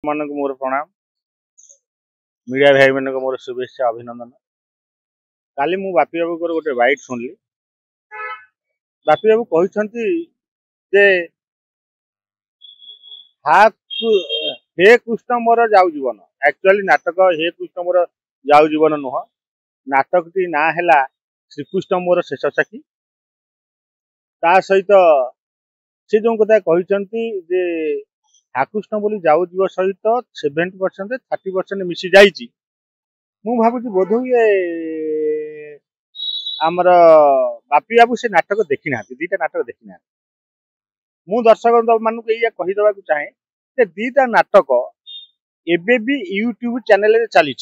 मानक मोर प्रणाम मीडिया भाई मान मोर शुभेच्छा अभिनंदन। काली मु बापी बाबू गोटे वाइट शुणिली बापी बाबू कहते जे हे कृष्ण मोर जाऊ जीवन एक्चुअली नाटक हे कृष्ण मोर जाऊ जीवन नुह नाटक टी ना है श्रीकृष्ण मोर शेष साखी ता सहित से जो कथा कहते जे आकृष्ण बोली जाऊ जीव सहित 70% 30% मिसी जाइए मु भावुँ बोध हुए आमर बापी बाबू से नाटक देखी ना दीटा नाटक देखी ना मु दर्शक मान कहीदेवा चाहे जे दीटा नाटक एबे भी यूट्यूब चैनल चली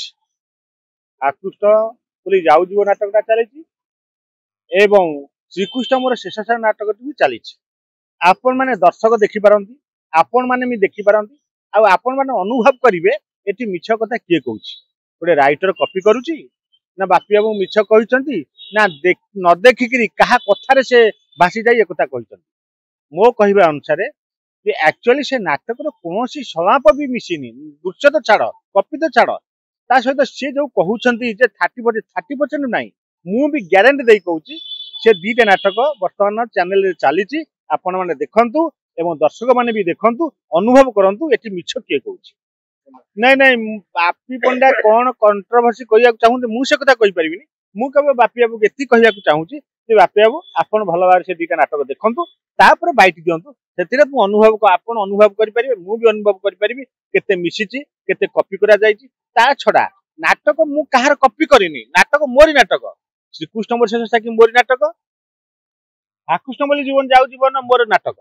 आकृष्ण बोली जाऊ जीव नाटकटा चली एवं श्रीकृष्ण मोर शेष नाटक भी चली आपण मैंने दर्शक देखिपारती आपण मैंने भी देखिपारती आपण मैंने अनुभव करेंगे ये मिछ कथा किए कौन गोटे राइटर कॉपी करुच्ची ना बापी बाबू मिछ कहते ना न देखिकी क्या कथार से भासी जाए एक कहते मो कहवा अनुसार जे एक्चुअली से नाटक कौन सलाप भी मिसिनी दृश्य तो छाड़ कॉपी तो छाड़ ता सहित सी जो कहते 30% ना मु भी ग्यारंटी दे कहूँ से दीटा नाटक बर्तमान चैनल चली आपण मैंने देखु एवं दर्शक मैंने भी देखु अनुभव करूँ ये मिछ किए कौन नहीं नहीं बापी पंडा कौन कंट्रोवर्सी कहना चाहूँ मुझे कथा कहीपरि मुझे बापी बाबू ये कहना चाहूँगी बापी बाबू आप भल भाव से दीटा नाटक देखु तापर बैठ दिंतु से अनुभव आपण अनुभव करेंगे मुझे अनुभव करी केते मिसी केते कॉपी करा छड़ा नाटक मु कहार कॉपी करनी नाटक मोरी नाटक श्रीकृष्ण मोर शेष साखी मोरी नाटक आकृष्ण बोली जीवन जाऊ जीवन मोर नाटक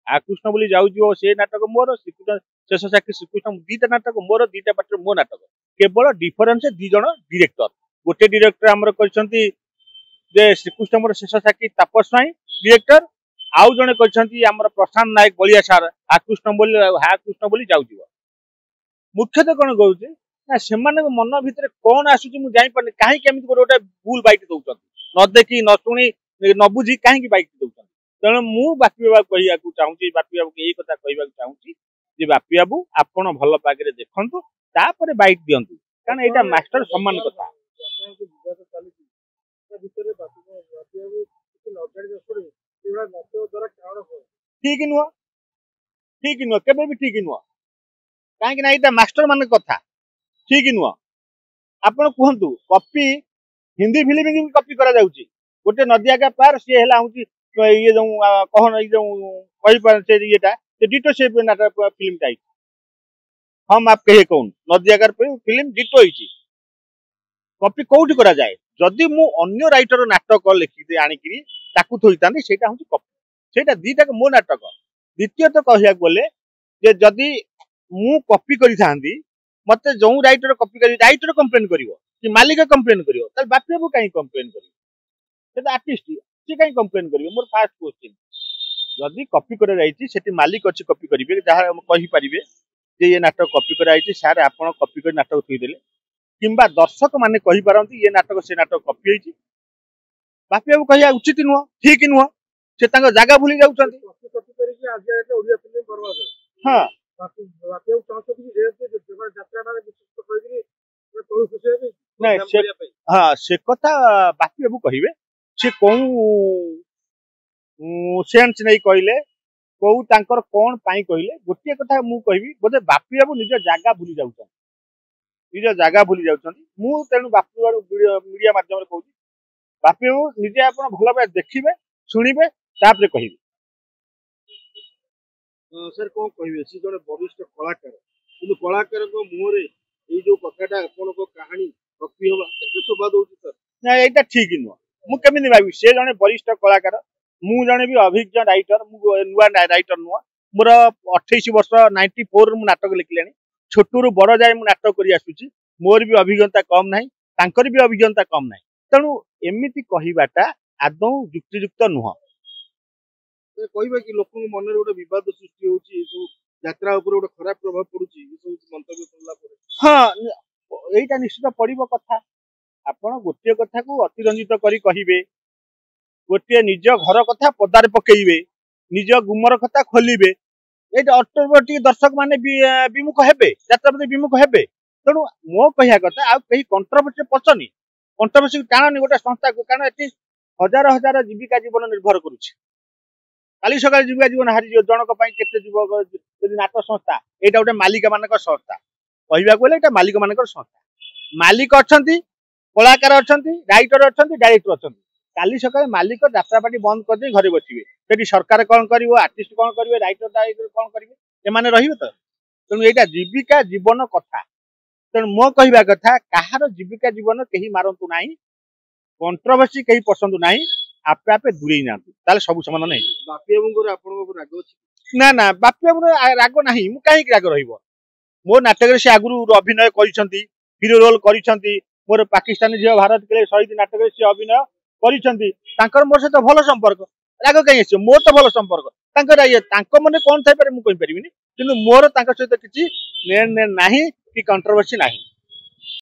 आकृष्ण बोली जाऊ जीव से नाटक मोर श्रीकृष्ण शेष साखी श्रीकृष्ण दीटा नाटक मोर दीटा पार्ट मो नाटक केवल डिफरेन्स दी जन डायरेक्टर गोटे डायरेक्टर आमर कहते श्रीकृष्ण मोर शेष साखी तापस स्वाई डायरेक्टर आउ जने कहते आमर प्रशांत नायक बलिया सार आकृष्ण बोली जाऊ जीव मुख्यतः कौन कहूँ ना से मन भितर कौन आसूँ मुझे जापारे कहीं गोटे भूल बैठ दौरान न देखी न शुणी न बुझी कहीं बैठ दौरान तेणु मु बापी बाबू कहूँ चाहूँगी बापी बाबू यही कथा कहवाक चाहूँगी जे बापी बाबू आपण भल पागे देखु तापर बैठ दिंतु कारण यहाँ मास्टर सम्मान कथा ठीक नुह केबे भी ठीक नुह कहीं मास्टर मान कथा ठीक नुह आपण कहतु कॉपी हिंदी फिल्म भी कॉपी करा जाउची गोटे नदिया का पार सी है ये जो कहन ये जो येटा डिटो से फिल्म टाइप हम आप कहे कौन नदिया का फिल्म डिटो होती कॉपी कौटी करा जाए जदि मु अन्य राइटर नाटक लिखि आनिकी ताकू थोइता से कॉपी सेटा दीटा मो नाटक द्वितीयतः कहया बोले जे जदि मु कॉपी करी थांदी मते जो राइटर कॉपी करी राइटर कंप्लेन करिवो कि मालिक कंप्लेन करिवो त बापी बाबू काई कंप्लेन करिवो सेटा आर्टिस्ट से काई कंप्लेन करिवो मोर फर्स्ट क्वेश्चन जदि कॉपी करा जाईची सेठी मालिक अछि कॉपी करिवे जहा कहि परिवे जे ये नाटक कॉपी करा जाईची सर आपण कॉपी कर नाटक थई देले किंबा दर्शक माने कहि पारंती ये नाटक से नाटक कॉपी होईची बापी बाबू कहिया उचित नुह ठीक नुह से तांग जागा भूली जाउछंती कॉपी करिके आज एटा ओडिया फिल्म बर्बाद हां बापी बापी चाहते कि जे यात्रा ना विशिष्ट कहिली तो खुशी है नहीं से हां से कथा बापी बाबू कहिवे से कोउ सेंस नहीं कहले कौ तांकर कौन पाई कहले गोटे कथा मु कहबी बोधे बापी बाबू निज जागा भूली जाउछन निज जागा भूली जाउछन मु तेनु बापी बाबू मीडिया माध्यम रे कहूची बापी बाबू निजे आपण भल भाबे देखिबे सुनिबे तापरे कहिबे सर कौन कहबे से जने वरिष्ठ कलाकार किंतु कलाकार को मुहरे ए जो कथाटा आपण को कहानी कॉपी होबा केते शोभा दोउची सर ना एटा ठीक नुह मु केमिनि भाबी से जने वरिष्ठ कलाकार मु जने भी अभिज्ञ राइटर मु नुआ राइटर नुआ मोर 28 वर्ष 94 मु नाटक लिखलेनी छोटू बड़ जाए मु नाटक करी आसुची मोर भी अभिज्ञता कम नाही तांकर भी अभिज्ञता कम नाही तेणु एमिति कहिबाटा आदौ युक्तियुक्त नुह कहबा कि लोक मन रे गोटे विवाद सृष्टि होची सब यात्रा ऊपर गोटे खराब प्रभाव पड़ुची ये सब मंतव्य करला पर हां एटा निश्चित पड़िबो कथा आपण गोटे कथा को अतिरंजित करी कहिबे गोटे निज घर कथा पदार पकेइबे निज गुमर कथा खोलिबे ଏଇଟା ଅଟୋମେଟିକ ଦର୍ଶକ ମାନେ ବିମୁଖ ହେବେ, ଯାତ୍ରା ପ୍ରତି ବିମୁଖ ହେବେ। ତେଣୁ ମୋ କହିବା କଥା ଆଉ କେହି କଣ୍ଟ୍ରୋଭର୍ସି ପଶନି, କଣ୍ଟ୍ରୋଭର୍ସି ଟାଣନି ଗୋଟେ ସଂସ୍ଥାକୁ, କାରଣ ଏଠି ହଜାର ହଜାର ଜୀବିକା ଜୀବନ ନିର୍ଭର କରୁଛି। କାଲି ସକାଳେ ଜୀବିକା ଜୀବନ ହାରିଯିବ ଜଣକ ପାଇଁ କେତେ ଯୁବକ। ଯଦି ନାଟ ସଂସ୍ଥା ଏଇଟା ଗୋଟେ ମାଲିକ ମାନଙ୍କ ସଂସ୍ଥା, କହିବାକୁ ଗଲେ ଏଇଟା ମାଲିକ ମାନଙ୍କର ସଂସ୍ଥା। ମାଲିକ ଅଛନ୍ତି, କଳାକାର ଅଛନ୍ତି, ରାଇଟର ଅଛନ୍ତି, ଡାଇରେକ୍ଟର ଅଛନ୍ତି। କାଲି ସକାଳେ ମାଲିକ ଯାତ୍ରା ପାର୍ଟି ବନ୍ଦ କରିଦେଇ ଘରେ ବସିବେ, ସେଠି ସରକାର କଣ କରିବ, ଆର୍ଟିଷ୍ଟ କଣ କରିବେ, ରାଇଟର ଡାଇରେକ୍ଟର କଣ କରିବେ, ଏମାନେ ରହିବେ ତ? ତେଣୁ ଏଇଟା ଜୀବିକା ଜୀବନ କଥା। ତେଣୁ ମୋ କହିବା କଥା କାହାର ଜୀବିକା ଜୀବନ କେହି ମାରନ୍ତୁ ନାହିଁ, କଣ୍ଟ୍ରୋଭର୍ସି କେହି ପସନ୍ଦ ନାହିଁ, ଆପେ ଆପେ ଦୂରେଇ ଯାଆନ୍ତୁ, ତାହେଲେ ସବୁ ସମାଧାନ ହେଇଯିବ। ବାପି ବାବୁଙ୍କର ଆପଣଙ୍କ ଉପରେ ରାଗ ଅଛି? ନା ନା, ବାପି ବାବୁର ରାଗ ନାହିଁ, ମୁଁ କାହିଁକି ରାଗ ରହିବ? ମୋ ନାଟକରେ ସେ ଆଗରୁ ଅଭିନୟ କରିଛନ୍ତି, ହିରୋ ରୋଲ କରିଛନ୍ତି। ମୋର ପାକିସ୍ତାନୀ ଝିଅ ଭାରତ କେଳେ ଶହୀଦ ନାଟକରେ ସେ ଅଭିନୟ କରିଛନ୍ତି। ତାଙ୍କର ମୋର ସହିତ ଭଲ ସମ୍ପର୍କ, ରାଗ କାହିଁ ଆସିବ? ମୋର ତ ଭଲ ସମ୍ପର୍କ, ତାଙ୍କର ତାଙ୍କ ମନେ କଣ ଥାଇପାରେ ମୁଁ କହିପାରିବିନି, କିନ୍ତୁ ମୋର ତାଙ୍କ ସହିତ କିଛି ନେଣ ନାହିଁ କି କଣ୍ଟ୍ରୋଭର୍ସି ନାହିଁ।